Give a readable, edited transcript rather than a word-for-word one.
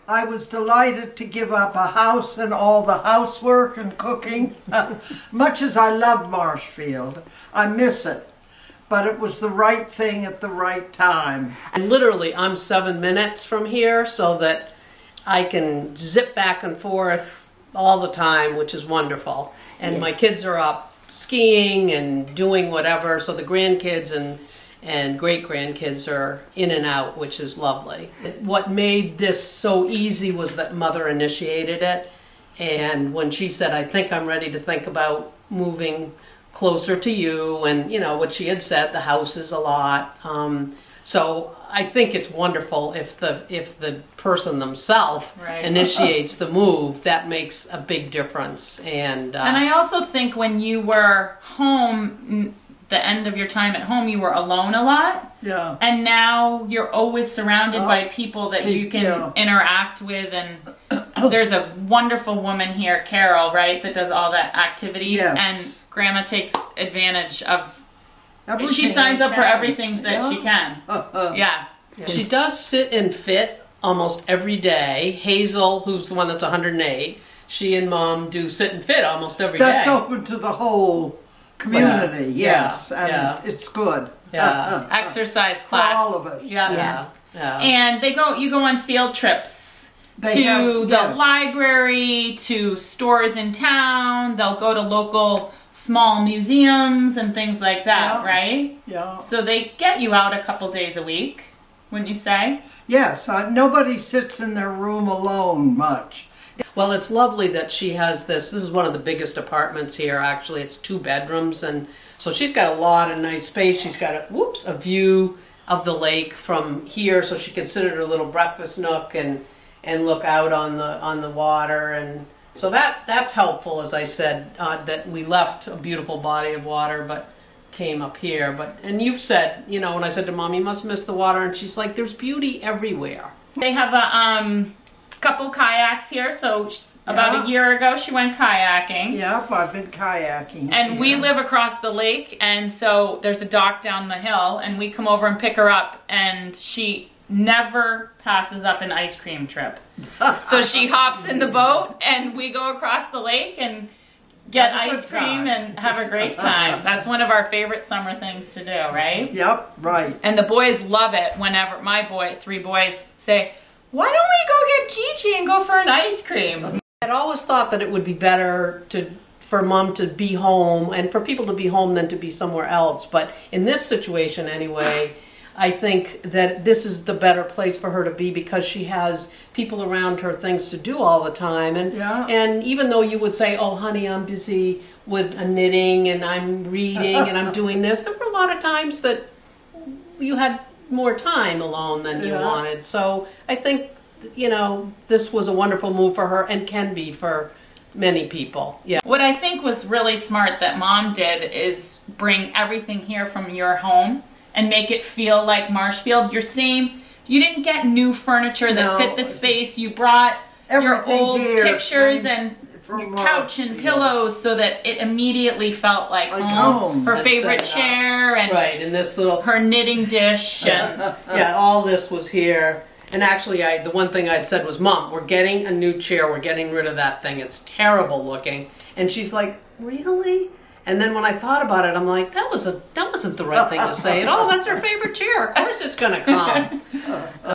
I was delighted to give up a house and all the housework and cooking. Much as I love Marshfield, I miss it. But it was the right thing at the right time. And literally, I'm 7 minutes from here, so that I can zip back and forth all the time, which is wonderful. And my kids are up skiing and doing whatever, so the grandkids and great-grandkids are in and out, which is lovely. What made this so easy was that Mother initiated it, and when she said, I think I'm ready to think about moving closer to you, and you know what she had said, the house is a lot. So I think it's wonderful if the person themselves initiates the move. That makes a big difference. And I also think when you were home, the end of your time at home, you were alone a lot. Yeah. And now you're always surrounded by people that you can interact with. And there's a wonderful woman here, Carol, right, that does all that activities. Yes. And Grandma takes advantage of Everything she signs up for can. everything that she can. Yeah. she does sit and fit almost every day. Hazel, who's the one that's 108, she and Mom do sit and fit almost every day. That's open to the whole community, yes, and it's good. Yeah. Exercise For class. all of us. Yeah. And you go on field trips They to have- the yes. library, to stores in town. They'll go to local small museums and things like that, right? Yeah. So they get you out a couple days a week, wouldn't you say? Yes, nobody sits in their room alone much. Well, it's lovely that she has this. This is one of the biggest apartments here, actually. It's 2 bedrooms, and so she's got a lot of nice space. She's got a view of the lake from here, so she can sit at her little breakfast nook and look out on the water. And so that's helpful, as I said, that we left a beautiful body of water, but came up here. And you've said, you know, when I said to Mom, you must miss the water, and she's like, there's beauty everywhere. They have a couple kayaks here, so about a year ago she went kayaking. Yep, I've been kayaking. And we live across the lake, and so there's a dock down the hill, and we come over and pick her up, and she never passes up an ice cream trip. So she hops in the boat, and we go across the lake and get ice cream and have a great time. That's one of our favorite summer things to do, right? Yep, right. And the boys love it whenever my 3 boys say, why don't we go get Gigi and go for an ice cream? I'd always thought that it would be better for Mom to be home and for people to be home than to be somewhere else. But in this situation anyway, I think that this is the better place for her to be because she has people around her, things to do all the time. And even though you would say, oh honey, I'm busy with knitting and I'm reading and I'm doing this, there were a lot of times that you had more time alone than you wanted. So I think, you know, this was a wonderful move for her and can be for many people. Yeah. What I think was really smart that Mom did is bring everything here from your home and make it feel like Marshfield. You didn't get new furniture that fit the space. You brought your old pictures and your couch and pillows so that it immediately felt like home. Her favorite chair and and this little her knitting dish and all this was here. And actually, the one thing I'd said was, Mom, we're getting a new chair. We're getting rid of that thing. It's terrible looking. And she's like, really? And then when I thought about it, I'm like, that wasn't the right thing to say at all. That's her favorite chair. Of course it's going to come.